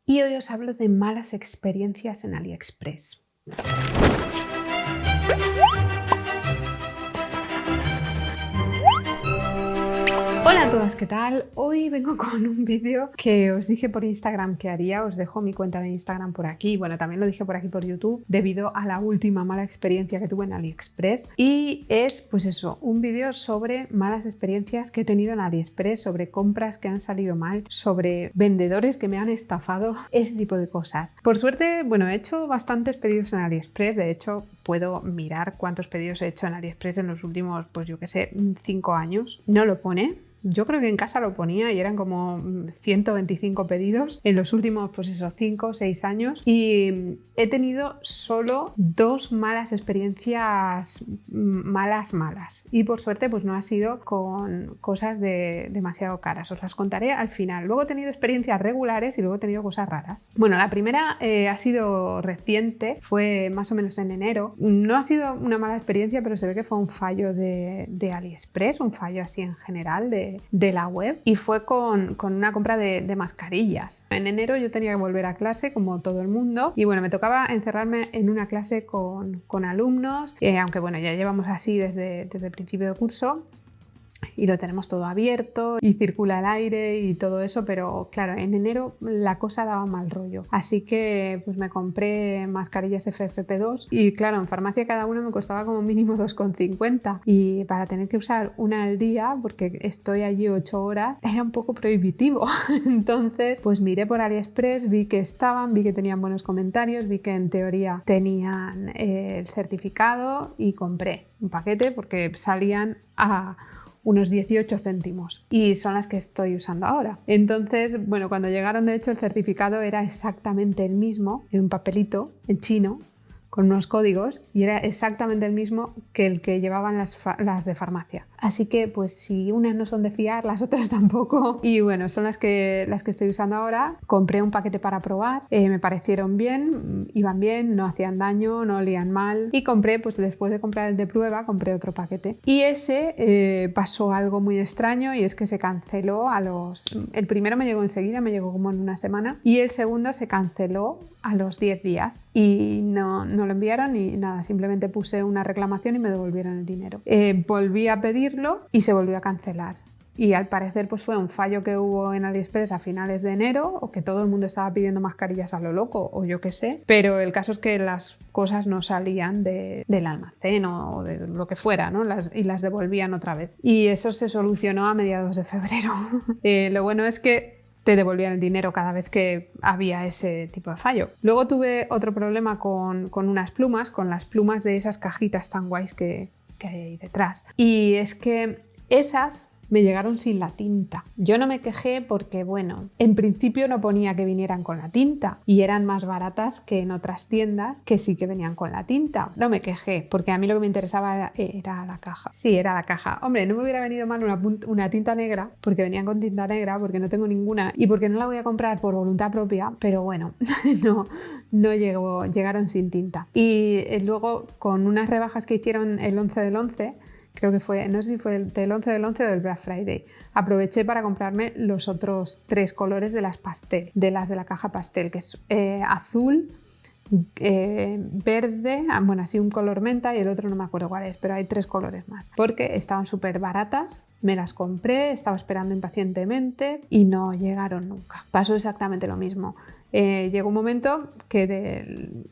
y hoy os hablo de malas experiencias en AliExpress. Hola a todas, ¿qué tal? Hoy vengo con un vídeo que os dije por Instagram que haría. Os dejo mi cuenta de Instagram por aquí. Bueno, también lo dije por aquí por YouTube debido a la última mala experiencia que tuve en AliExpress. Y es, pues eso, un vídeo sobre malas experiencias que he tenido en AliExpress, sobre compras que han salido mal, sobre vendedores que me han estafado, ese tipo de cosas. Por suerte, bueno, he hecho bastantes pedidos en AliExpress. De hecho, puedo mirar cuántos pedidos he hecho en AliExpress en los últimos, pues yo qué sé, 5 años. No lo pone. Yo creo que en casa lo ponía y eran como 125 pedidos en los últimos, pues eso, 5 o 6 años. Y he tenido solo 2 malas experiencias malas. Y por suerte, pues no ha sido con cosas demasiado caras. Os las contaré al final. Luego he tenido experiencias regulares y luego he tenido cosas raras. Bueno, la primera ha sido reciente, fue más o menos en enero. No ha sido una mala experiencia, pero se ve que fue un fallo de AliExpress, un fallo así en general de la web, y fue con una compra de mascarillas. En enero yo tenía que volver a clase como todo el mundo y bueno, me tocaba encerrarme en una clase con alumnos, aunque bueno, ya llevamos así desde el principio de curso y lo tenemos todo abierto y circula el aire y todo eso, pero claro, en enero la cosa daba mal rollo, así que pues me compré mascarillas FFP2 y claro, en farmacia cada una me costaba como mínimo 2,50 y para tener que usar una al día, porque estoy allí 8 horas, era un poco prohibitivo. Entonces pues miré por AliExpress, vi que tenían buenos comentarios, vi que en teoría tenían el certificado y compré un paquete porque salían a unos 18 céntimos y son las que estoy usando ahora. Entonces, bueno, cuando llegaron, de hecho, el certificado era exactamente el mismo, en un papelito en chino con unos códigos, y era exactamente el mismo que el que llevaban las de farmacia. Así que pues si unas no son de fiar, las otras tampoco. Y bueno, son las que estoy usando ahora. Compré un paquete para probar, me parecieron bien, iban bien, no hacían daño, no olían mal. Y compré, pues después de comprar el de prueba, compré otro paquete. Y ese pasó algo muy extraño, y es que se canceló El primero me llegó enseguida, me llegó como en una semana, y el segundo se canceló a los 10 días y no lo enviaron ni nada, simplemente puse una reclamación y me devolvieron el dinero. Volví a pedirlo y se volvió a cancelar. Y al parecer pues fue un fallo que hubo en AliExpress a finales de enero, o que todo el mundo estaba pidiendo mascarillas a lo loco, o yo qué sé, pero el caso es que las cosas no salían del almacén o de lo que fuera, ¿no? Y las devolvían otra vez. Y eso se solucionó a mediados de febrero. Lo bueno es que te devolvían el dinero cada vez que había ese tipo de fallo. Luego tuve otro problema con unas plumas, con las plumas de esas cajitas tan guays que hay ahí detrás. Y es que esas me llegaron sin la tinta. Yo no me quejé porque, bueno, en principio no ponía que vinieran con la tinta y eran más baratas que en otras tiendas que sí que venían con la tinta. No me quejé porque a mí lo que me interesaba era la caja. Sí, era la caja. Hombre, no me hubiera venido mal una tinta negra, porque venían con tinta negra, porque no tengo ninguna y porque no la voy a comprar por voluntad propia, pero bueno, llegaron sin tinta. Y luego con unas rebajas que hicieron el 11 del 11, creo que fue, no sé si fue del 11 del 11 o del Black Friday, aproveché para comprarme los otros 3 colores de las pastel, de las de la caja pastel, que es azul, verde, bueno, así un color menta, y el otro no me acuerdo cuál es, pero hay 3 colores más, porque estaban súper baratas. Me las compré, estaba esperando impacientemente y no llegaron nunca. Pasó exactamente lo mismo. Llegó un momento que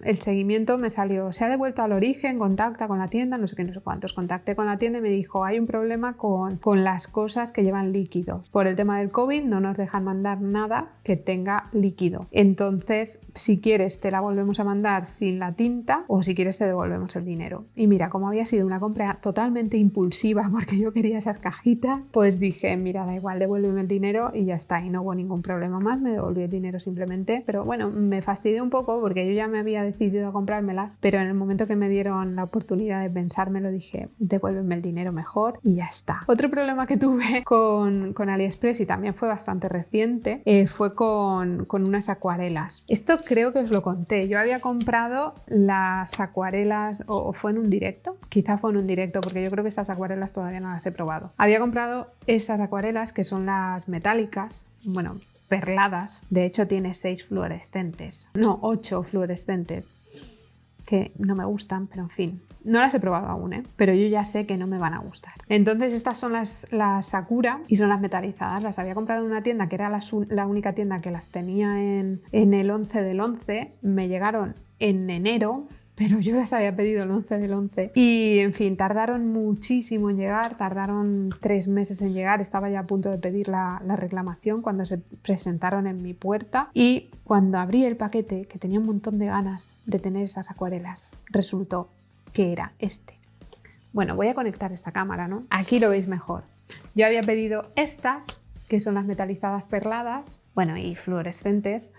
el seguimiento me salió: se ha devuelto al origen, contacta con la tienda, no sé qué, no sé cuántos. Contacté con la tienda y me dijo: hay un problema con las cosas que llevan líquidos. Por el tema del COVID no nos dejan mandar nada que tenga líquido. Entonces, si quieres te la volvemos a mandar sin la tinta, o si quieres te devolvemos el dinero. Y mira, como había sido una compra totalmente impulsiva porque yo quería esas cajitas, pues dije: mira, da igual, devuélveme el dinero y ya está. Y no hubo ningún problema más, me devolví el dinero simplemente. Pero bueno, me fastidió un poco porque yo ya me había decidido a comprármelas, pero en el momento que me dieron la oportunidad de pensármelo dije: devuélveme el dinero mejor y ya está. Otro problema que tuve con AliExpress, y también fue bastante reciente, fue con unas acuarelas. Esto creo que os lo conté. Yo había comprado las acuarelas, o fue en un directo, quizá fue en un directo, porque yo creo que estas acuarelas todavía no las he probado. Había comprado estas acuarelas, que son las metálicas, bueno, perladas. De hecho tiene 6 fluorescentes, no, 8 fluorescentes, que no me gustan, pero en fin. No las he probado aún, pero yo ya sé que no me van a gustar. Entonces estas son las Sakura y son las metalizadas. Las había comprado en una tienda que era la única tienda que las tenía en el 11 del 11. Me llegaron en enero, pero yo las había pedido el 11 del 11. Y en fin, tardaron muchísimo en llegar, tardaron 3 meses en llegar. Estaba ya a punto de pedir la reclamación cuando se presentaron en mi puerta. Y cuando abrí el paquete, que tenía un montón de ganas de tener esas acuarelas, resultó que era este. Bueno, voy a conectar esta cámara, ¿no? Aquí lo veis mejor. Yo había pedido estas, que son las metalizadas perladas, bueno, y fluorescentes,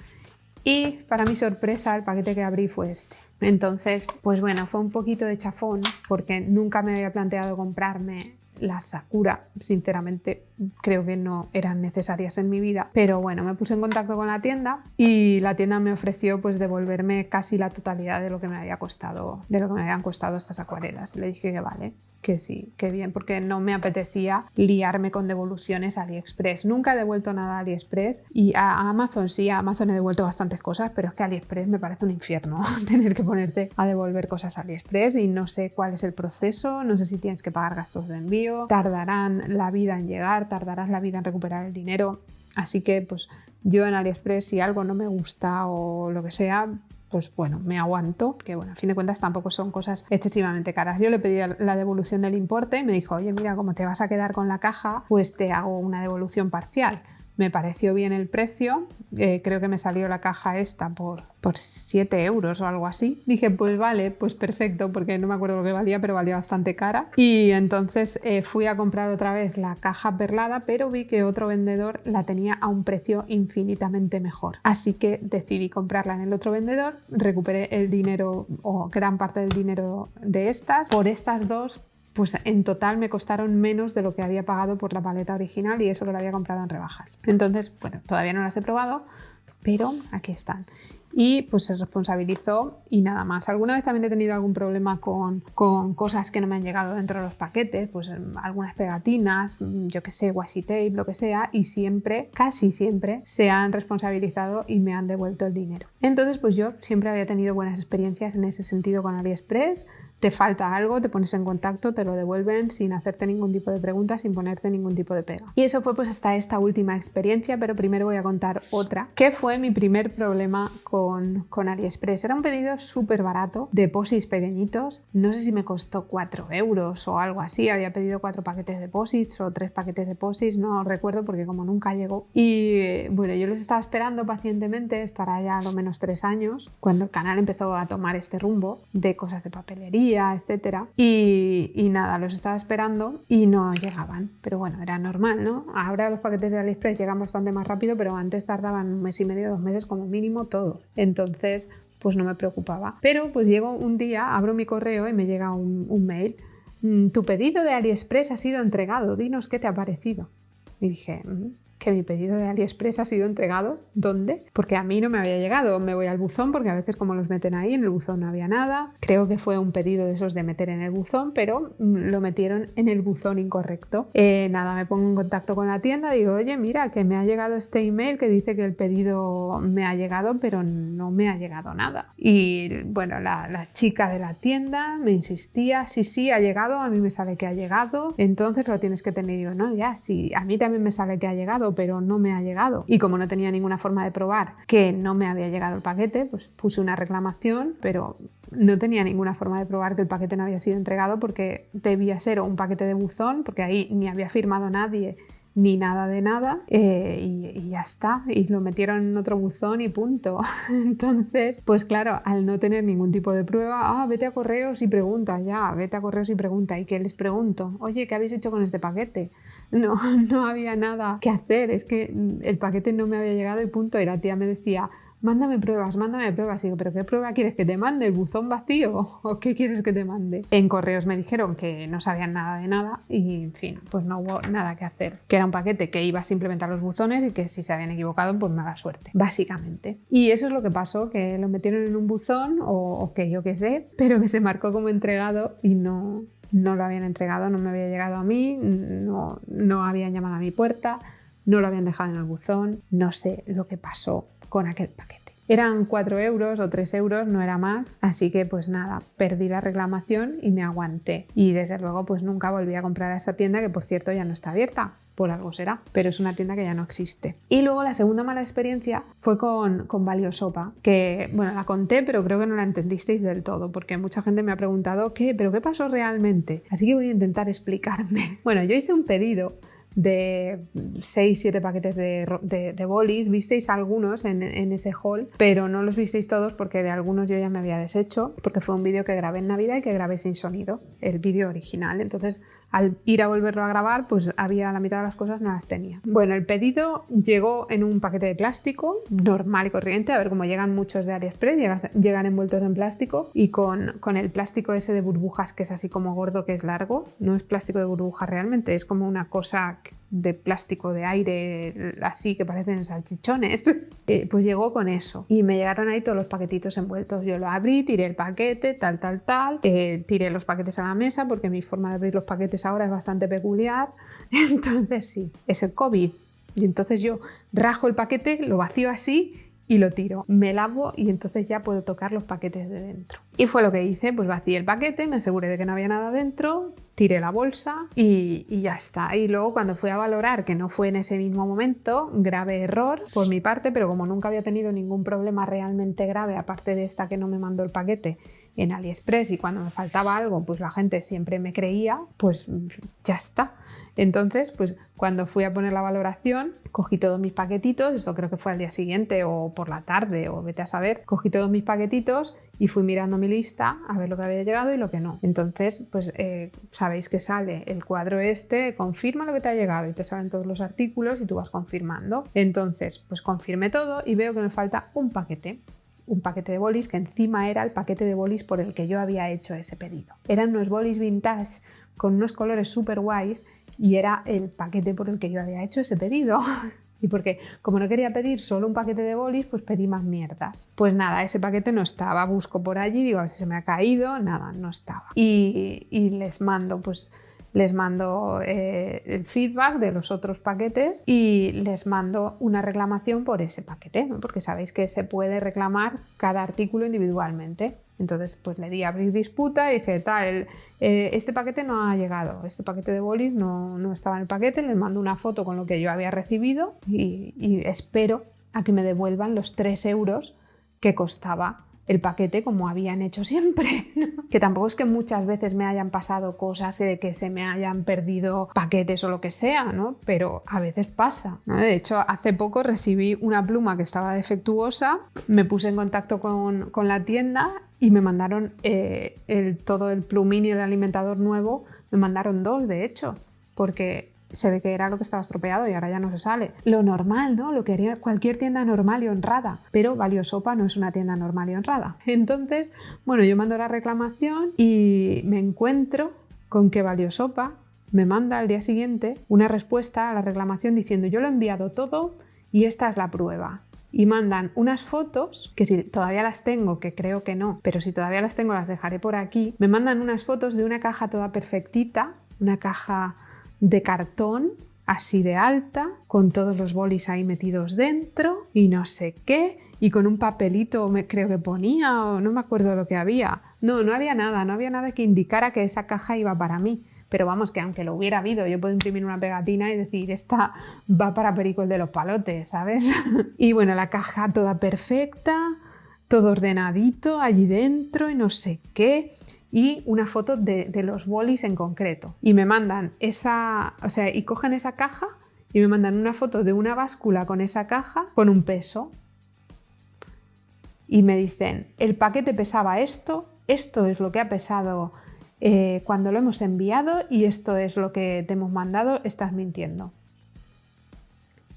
y para mi sorpresa el paquete que abrí fue este. Entonces, pues bueno, fue un poquito de chafón porque nunca me había planteado comprarme las Sakura. Sinceramente, creo que no eran necesarias en mi vida, pero bueno, me puse en contacto con la tienda y la tienda me ofreció pues devolverme casi la totalidad de lo que me habían costado estas acuarelas. Y le dije que vale, que sí, que bien, porque no me apetecía liarme con devoluciones a AliExpress. Nunca he devuelto nada a AliExpress, y a Amazon sí, a Amazon he devuelto bastantes cosas, pero es que AliExpress me parece un infierno tener que ponerte a devolver cosas a AliExpress, y no sé cuál es el proceso, no sé si tienes que pagar gastos de envío, tardarán la vida en llegar, tardarás la vida en recuperar el dinero. Así que pues yo en AliExpress, si algo no me gusta o lo que sea, pues bueno, me aguanto, que bueno, a fin de cuentas tampoco son cosas excesivamente caras. Yo le pedí la devolución del importe y me dijo, oye, mira, como te vas a quedar con la caja, pues te hago una devolución parcial. Me pareció bien el precio, creo que me salió la caja esta por 7 euros o algo así. Dije, pues vale, pues perfecto, porque no me acuerdo lo que valía, pero valía bastante cara. Y entonces fui a comprar otra vez la caja perlada, pero vi que otro vendedor la tenía a un precio infinitamente mejor. Así que decidí comprarla en el otro vendedor, recuperé el dinero o gran parte del dinero de estas. Por estas dos, pues en total me costaron menos de lo que había pagado por la paleta original, y eso que la había comprado en rebajas. Entonces, bueno, todavía no las he probado, pero aquí están. Y pues se responsabilizó y nada más. Alguna vez también he tenido algún problema con cosas que no me han llegado dentro de los paquetes, pues algunas pegatinas, yo que sé, washi tape, lo que sea, y siempre, casi siempre, se han responsabilizado y me han devuelto el dinero. Entonces, pues yo siempre había tenido buenas experiencias en ese sentido con AliExpress. Te falta algo, te pones en contacto, te lo devuelven sin hacerte ningún tipo de pregunta, sin ponerte ningún tipo de pega. Y eso fue pues hasta esta última experiencia, pero primero voy a contar otra, que fue mi primer problema con AliExpress. Era un pedido súper barato, de posits pequeñitos, no sé si me costó 4 euros o algo así, había pedido 4 paquetes de posits o 3 paquetes de posits, no recuerdo porque como nunca llegó. Y bueno, yo les estaba esperando pacientemente, estará ya a lo menos 3 años, cuando el canal empezó a tomar este rumbo de cosas de papelería, etcétera, y nada, los estaba esperando y no llegaban, pero bueno, era normal, ¿no? Ahora los paquetes de AliExpress llegan bastante más rápido, pero antes tardaban 1 mes y medio, 2 meses como mínimo todos, entonces pues no me preocupaba. Pero pues llego un día, abro mi correo y me llega un mail: tu pedido de AliExpress ha sido entregado, dinos qué te ha parecido. Y dije, que mi pedido de AliExpress ha sido entregado. ¿Dónde? Porque a mí no me había llegado. Me voy al buzón, porque a veces como los meten ahí, en el buzón no había nada. Creo que fue un pedido de esos de meter en el buzón, pero lo metieron en el buzón incorrecto. Nada, me pongo en contacto con la tienda, digo, oye, mira, que me ha llegado este email que dice que el pedido me ha llegado, pero no me ha llegado nada. Y bueno, la chica de la tienda me insistía, sí, ha llegado, a mí me sale que ha llegado, entonces lo tienes que tener. Y digo, no, ya, sí, a mí también me sale que ha llegado, pero no me ha llegado. Y como no tenía ninguna forma de probar que no me había llegado el paquete, pues puse una reclamación, pero no tenía ninguna forma de probar que el paquete no había sido entregado, porque debía ser un paquete de buzón, porque ahí ni había firmado nadie ni nada de nada, y ya está, y lo metieron en otro buzón y punto. Entonces, pues claro, al no tener ningún tipo de prueba, vete a correos y pregunta, vete a correos y pregunta. ¿Y qué les pregunto? Oye, ¿qué habéis hecho con este paquete? No había nada que hacer, es que el paquete no me había llegado y punto. Y la tía me decía, mándame pruebas. Y digo, ¿pero qué prueba quieres que te mande? ¿El buzón vacío? ¿O qué quieres que te mande? En correos me dijeron que no sabían nada de nada y, en fin, pues no hubo nada que hacer. Que era un paquete que iba simplemente a los buzones y que si se habían equivocado, pues mala suerte, básicamente. Y eso es lo que pasó, que lo metieron en un buzón o que yo qué sé, pero que se marcó como entregado y no lo habían entregado, no me había llegado a mí, no habían llamado a mi puerta. no lo habían dejado en el buzón, no sé lo que pasó con aquel paquete. Eran 4 euros o 3 euros, no era más, así que pues nada, perdí la reclamación y me aguanté. Y desde luego pues nunca volví a comprar a esa tienda, que por cierto ya no está abierta. Por algo será, pero es una tienda que ya no existe. Y luego la segunda mala experiencia fue con Valiosopa, que bueno, la conté, pero creo que no la entendisteis del todo, porque mucha gente me ha preguntado ¿pero qué pasó realmente? Así que voy a intentar explicarme. Bueno, yo hice un pedido de 6-7 paquetes de bolis. Visteis algunos en ese haul, pero no los visteis todos porque de algunos yo ya me había deshecho, porque fue un vídeo que grabé en Navidad y que grabé sin sonido, el vídeo original. Entonces al ir a volverlo a grabar, pues había la mitad de las cosas no las tenía. Bueno, el pedido llegó en un paquete de plástico normal y corriente, a ver cómo llegan muchos de AliExpress, llegan envueltos en plástico y con el plástico ese de burbujas que es así como gordo, que es largo. No es plástico de burbujas realmente, es como una cosa de plástico de aire así que parecen salchichones. Pues llegó con eso y me llegaron ahí todos los paquetitos envueltos. Yo lo abrí, tiré el paquete, tiré los paquetes a la mesa porque mi forma de abrir los paquetes ahora es bastante peculiar. Entonces sí, es el COVID. Y entonces yo rajo el paquete, lo vacío así y lo tiro. Me lavo y entonces ya puedo tocar los paquetes de dentro. Y fue lo que hice, pues vacié el paquete, me aseguré de que no había nada dentro, tiré la bolsa y ya está. Y luego cuando fui a valorar, que no fue en ese mismo momento, grave error por mi parte, pero como nunca había tenido ningún problema realmente grave, aparte de esta que no me mandó el paquete en AliExpress, y cuando me faltaba algo, pues la gente siempre me creía, pues ya está. Entonces, pues cuando fui a poner la valoración, cogí todos mis paquetitos, eso creo que fue al día siguiente o por la tarde o vete a saber, cogí todos mis paquetitos y fui mirando mi lista a ver lo que había llegado y lo que no. Entonces, pues sabéis que sale el cuadro este, confirma lo que te ha llegado, y te salen todos los artículos y tú vas confirmando. Entonces, pues confirmé todo y veo que me falta un paquete de bolis, que encima era el paquete de bolis por el que yo había hecho ese pedido. Eran unos bolis vintage con unos colores súper guays y era el paquete por el que yo había hecho ese pedido. Y porque como no quería pedir solo un paquete de bolis, pues pedí más mierdas. Pues nada, ese paquete no estaba. Busco por allí, digo a ver si se me ha caído. Nada, no estaba. Y les mando el feedback de los otros paquetes y les mando una reclamación por ese paquete, ¿no? Porque sabéis que se puede reclamar cada artículo individualmente. Entonces pues le di a abrir disputa y dije, este paquete no ha llegado, este paquete de bolis no estaba en el paquete, les mando una foto con lo que yo había recibido y espero a que me devuelvan los 3 euros que costaba el paquete, como habían hecho siempre. Que tampoco es que muchas veces me hayan pasado cosas de que se me hayan perdido paquetes o lo que sea, ¿no? Pero a veces pasa, ¿no? De hecho, hace poco recibí una pluma que estaba defectuosa, me puse en contacto con la tienda y me mandaron todo el plumín y el alimentador nuevo, me mandaron 2 de hecho, porque se ve que era lo que estaba estropeado y ahora ya no se sale. Lo normal, ¿no? Lo que haría cualquier tienda normal y honrada, pero Valiosopa no es una tienda normal y honrada. Entonces, bueno, yo mando la reclamación y me encuentro con que Valiosopa me manda al día siguiente una respuesta a la reclamación diciendo: yo lo he enviado todo y esta es la prueba. Y mandan unas fotos, que si todavía las tengo, que creo que no, pero si todavía las tengo las dejaré por aquí. Me mandan unas fotos de una caja toda perfectita, una caja de cartón así de alta, con todos los bolis ahí metidos dentro y no sé qué, y con un papelito creo que ponía, o no me acuerdo lo que había. No había nada que indicara que esa caja iba para mí, pero vamos, que aunque lo hubiera habido, yo puedo imprimir una pegatina y decir, esta va para Perico el de los palotes, ¿sabes? Y bueno, la caja toda perfecta, todo ordenadito allí dentro y no sé qué, y una foto de los bolis en concreto. Y me mandan y cogen esa caja y me mandan una foto de una báscula con esa caja con un peso. Y me dicen, el paquete pesaba esto es lo que ha pesado cuando lo hemos enviado y esto es lo que te hemos mandado, estás mintiendo.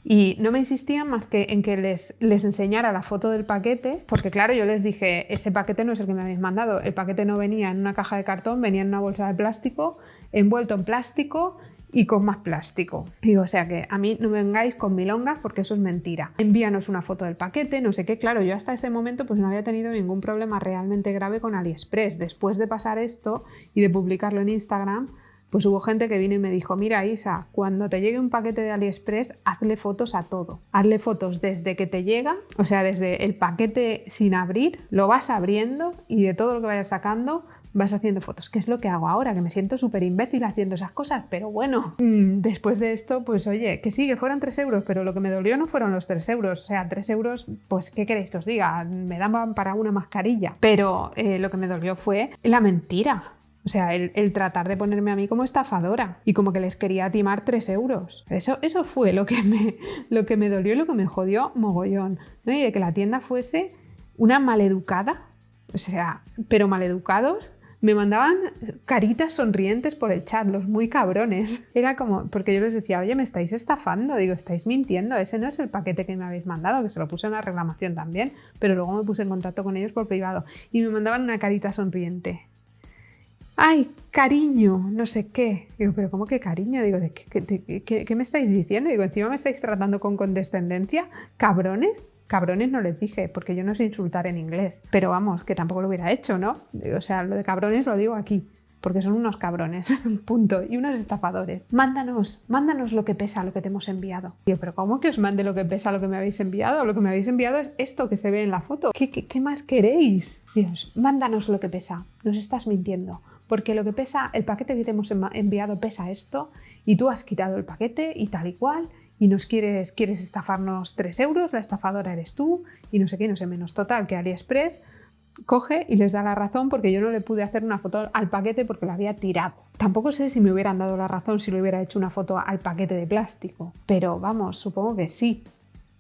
Y no me insistían más que en que les enseñara la foto del paquete, porque claro, yo les dije, ese paquete no es el que me habéis mandado, el paquete no venía en una caja de cartón, venía en una bolsa de plástico, envuelto en plástico y con más plástico. Digo, o sea que a mí no me vengáis con milongas porque eso es mentira. Envíanos una foto del paquete, no sé qué. Claro, yo hasta ese momento pues no había tenido ningún problema realmente grave con AliExpress. Después de pasar esto y de publicarlo en Instagram, Pues hubo gente que vino y me dijo, mira Isa, cuando te llegue un paquete de AliExpress, hazle fotos a todo. Hazle fotos desde que te llega, o sea, desde el paquete sin abrir, lo vas abriendo y de todo lo que vayas sacando vas haciendo fotos, que es lo que hago ahora, que me siento súper imbécil haciendo esas cosas, pero bueno, después de esto, pues oye, que sí, que fueron 3 euros, pero lo que me dolió no fueron los 3 euros, o sea, 3 euros, pues ¿qué queréis que os diga? Me daban para una mascarilla, pero lo que me dolió fue la mentira. O sea, el tratar de ponerme a mí como estafadora y como que les quería timar 3 euros. Eso fue lo que me dolió y lo que me jodió mogollón, ¿no? Y de que la tienda fuese una maleducada, o sea, pero maleducados. Me mandaban caritas sonrientes por el chat, los muy cabrones. Era como, porque yo les decía, oye, me estáis estafando, digo, estáis mintiendo, ese no es el paquete que me habéis mandado, que se lo puse en una reclamación también, pero luego me puse en contacto con ellos por privado y me mandaban una carita sonriente. ¡Ay, cariño! No sé qué. Digo, ¿pero cómo que cariño? Digo, ¿qué me estáis diciendo? Digo, ¿encima me estáis tratando con condescendencia? ¿Cabrones? Cabrones no les dije, porque yo no sé insultar en inglés. Pero vamos, que tampoco lo hubiera hecho, ¿no? O sea, lo de cabrones lo digo aquí, porque son unos cabrones, punto. Y unos estafadores. Mándanos lo que pesa, lo que te hemos enviado. Digo, ¿pero cómo que os mande lo que pesa, lo que me habéis enviado? Lo que me habéis enviado es esto que se ve en la foto. ¿Qué más queréis? Dios, mándanos lo que pesa. Nos estás mintiendo. Porque lo que pesa, el paquete que te hemos enviado pesa esto y tú has quitado el paquete y tal y cual y nos quieres estafarnos 3 euros, la estafadora eres tú y no sé qué, no sé menos. Total, que AliExpress coge y les da la razón porque yo no le pude hacer una foto al paquete porque lo había tirado. Tampoco sé si me hubieran dado la razón si le hubiera hecho una foto al paquete de plástico, pero vamos, supongo que sí.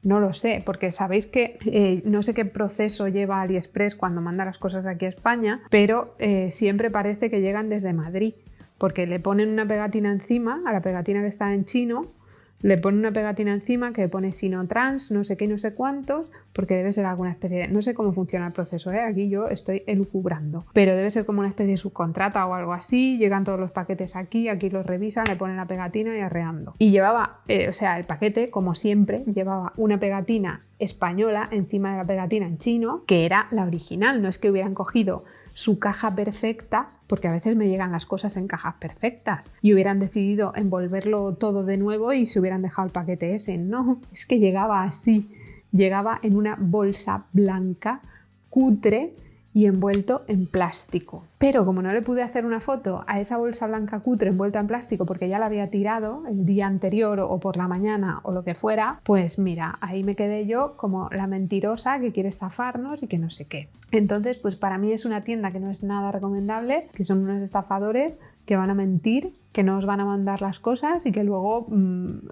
No lo sé, porque sabéis que no sé qué proceso lleva AliExpress cuando manda las cosas aquí a España, pero siempre parece que llegan desde Madrid, porque le ponen una pegatina encima, a la pegatina que está en chino, le ponen una pegatina encima que pone Sinotrans, no sé qué y no sé cuántos, porque debe ser alguna especie de... No sé cómo funciona el proceso, aquí yo estoy elucubrando, pero debe ser como una especie de subcontrata o algo así, llegan todos los paquetes aquí los revisan, le ponen la pegatina y arreando. Y llevaba, o sea, el paquete, como siempre, llevaba una pegatina española encima de la pegatina en chino, que era la original, no es que hubieran cogido su caja perfecta, porque a veces me llegan las cosas en cajas perfectas y hubieran decidido envolverlo todo de nuevo y se hubieran dejado el paquete ese. No, es que llegaba así, llegaba en una bolsa blanca, cutre y envuelto en plástico. Pero como no le pude hacer una foto a esa bolsa blanca cutre envuelta en plástico porque ya la había tirado el día anterior o por la mañana o lo que fuera, pues mira, ahí me quedé yo como la mentirosa que quiere estafarnos y que no sé qué. Entonces, pues para mí es una tienda que no es nada recomendable, que son unos estafadores que van a mentir, que no os van a mandar las cosas y que luego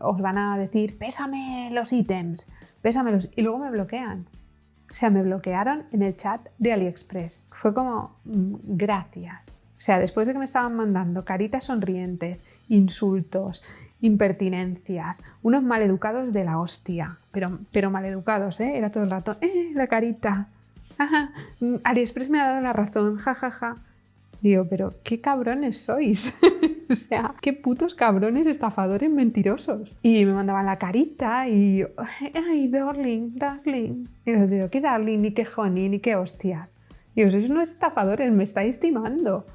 os van a decir, pésame los ítems, pésamelos, y luego me bloquean. O sea, me bloquearon en el chat de AliExpress. Fue como, gracias. O sea, después de que me estaban mandando caritas sonrientes, insultos, impertinencias, unos maleducados de la hostia, pero maleducados, ¿eh? Era todo el rato, la carita. Ajá, AliExpress me ha dado la razón, jajaja. Digo, pero qué cabrones sois. O sea, qué putos cabrones estafadores mentirosos. Y me mandaban la carita y... Ay, darling. Digo, pero qué darling, ni qué honey, ni qué hostias. Digo, sois unos estafadores, me estáis timando.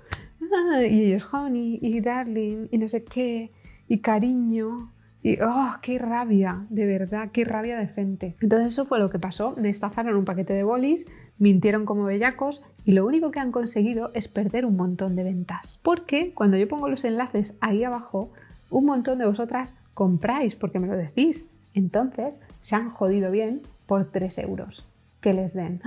Y ellos, honey, y darling, y no sé qué, y cariño... Y qué rabia, de verdad, qué rabia de gente. Entonces eso fue lo que pasó, me estafaron un paquete de bolis, mintieron como bellacos y lo único que han conseguido es perder un montón de ventas. Porque cuando yo pongo los enlaces ahí abajo, un montón de vosotras compráis porque me lo decís. Entonces se han jodido bien por 3 euros. Que les den.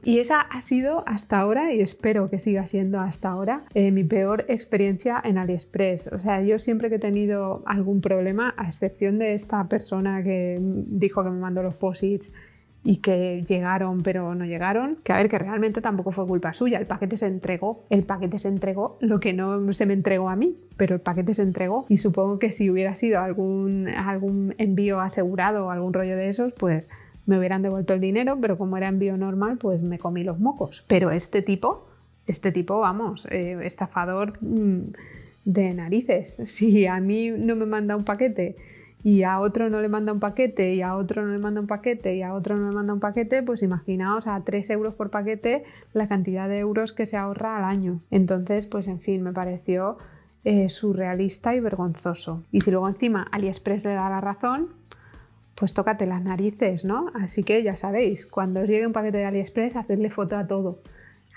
Y esa ha sido hasta ahora, y espero que siga siendo hasta ahora, mi peor experiencia en AliExpress. O sea, yo siempre que he tenido algún problema, a excepción de esta persona que dijo que me mandó los posits y que llegaron pero no llegaron, que a ver, que realmente tampoco fue culpa suya, el paquete se entregó, lo que no se me entregó a mí, pero el paquete se entregó y supongo que si hubiera sido algún envío asegurado o algún rollo de esos, pues me hubieran devuelto el dinero, pero como era envío normal, pues me comí los mocos. Pero este tipo, vamos, estafador de narices. Si a mí no me manda un paquete y a otro no le manda un paquete y a otro no le manda un paquete y a otro no le manda un paquete, pues imaginaos a 3 euros por paquete la cantidad de euros que se ahorra al año. Entonces, pues en fin, me pareció surrealista y vergonzoso. Y si luego encima AliExpress le da la razón, pues tócate las narices, ¿no? Así que ya sabéis, cuando os llegue un paquete de AliExpress, hacedle foto a todo.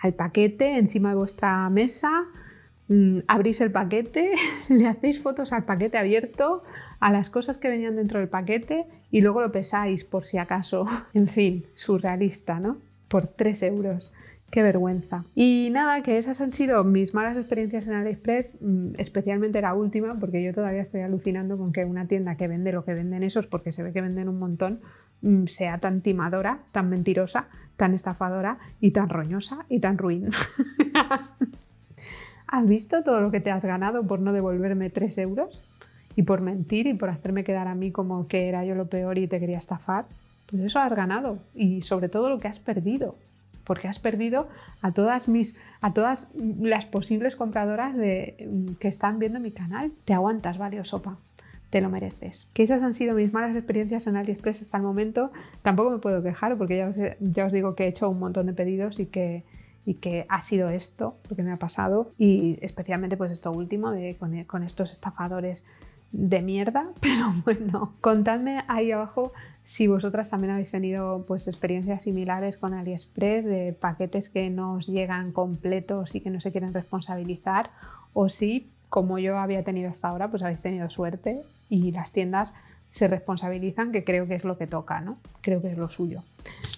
Al paquete, encima de vuestra mesa, abrís el paquete, le hacéis fotos al paquete abierto, a las cosas que venían dentro del paquete y luego lo pesáis por si acaso. En fin, surrealista, ¿no? Por 3 euros. ¡Qué vergüenza! Y nada, que esas han sido mis malas experiencias en AliExpress, especialmente la última, porque yo todavía estoy alucinando con que una tienda que vende lo que venden esos, porque se ve que venden un montón, sea tan timadora, tan mentirosa, tan estafadora y tan roñosa y tan ruin. ¿Has visto todo lo que te has ganado por no devolverme 3 euros? Y por mentir y por hacerme quedar a mí como que era yo lo peor y te quería estafar. Pues eso has ganado. Y sobre todo lo que has perdido. Porque has perdido a todas las posibles compradoras que están viendo mi canal. Te aguantas, vale, sopa. Te lo mereces. Que esas han sido mis malas experiencias en AliExpress hasta el momento. Tampoco me puedo quejar porque ya os digo que he hecho un montón de pedidos y que ha sido esto lo que me ha pasado. Y especialmente pues esto último con estos estafadores de mierda. Pero bueno, contadme ahí abajo si vosotras también habéis tenido pues experiencias similares con AliExpress, de paquetes que no os llegan completos y que no se quieren responsabilizar, o si, como yo había tenido hasta ahora, pues habéis tenido suerte y las tiendas se responsabilizan, que creo que es lo que toca, ¿no? Creo que es lo suyo.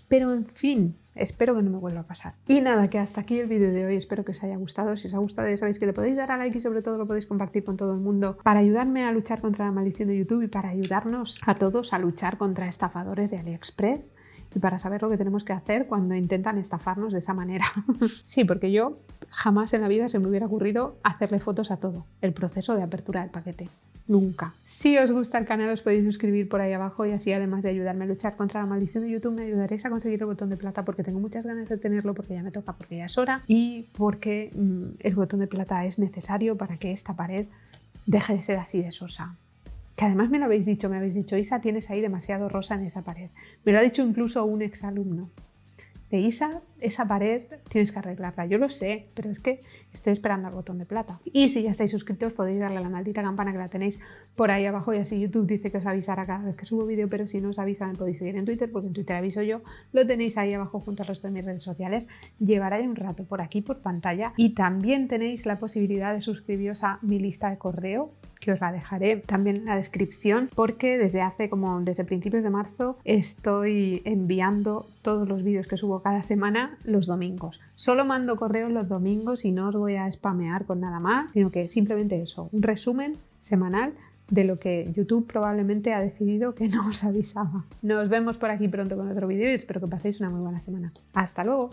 Pero en fin, espero que no me vuelva a pasar. Y nada, que hasta aquí el vídeo de hoy. Espero que os haya gustado. Si os ha gustado ya sabéis que le podéis dar a like y sobre todo lo podéis compartir con todo el mundo para ayudarme a luchar contra la maldición de YouTube y para ayudarnos a todos a luchar contra estafadores de AliExpress y para saber lo que tenemos que hacer cuando intentan estafarnos de esa manera. Sí, porque yo jamás en la vida se me hubiera ocurrido hacerle fotos a todo, el proceso de apertura del paquete. Nunca. Si os gusta el canal os podéis suscribir por ahí abajo y así, además de ayudarme a luchar contra la maldición de YouTube, me ayudaréis a conseguir el botón de plata, porque tengo muchas ganas de tenerlo, porque ya me toca, porque ya es hora y porque el botón de plata es necesario para que esta pared deje de ser así de sosa. Que además me habéis dicho, Isa, tienes ahí demasiado rosa en esa pared. Me lo ha dicho incluso un exalumno. De Isa, esa pared tienes que arreglarla. Yo lo sé, pero es que estoy esperando al botón de plata. Y si ya estáis suscritos podéis darle a la maldita campana que la tenéis por ahí abajo y así YouTube dice que os avisará cada vez que subo vídeo, pero si no os avisa me podéis seguir en Twitter, porque en Twitter aviso yo. Lo tenéis ahí abajo junto al resto de mis redes sociales. Llevará un rato por aquí por pantalla y también tenéis la posibilidad de suscribiros a mi lista de correo, que os la dejaré también en la descripción, porque desde principios de marzo estoy enviando todos los vídeos que subo cada semana los domingos. Solo mando correos los domingos y no os voy a spamear con nada más, sino que simplemente eso, un resumen semanal de lo que YouTube probablemente ha decidido que no os avisaba. Nos vemos por aquí pronto con otro vídeo y espero que paséis una muy buena semana. ¡Hasta luego!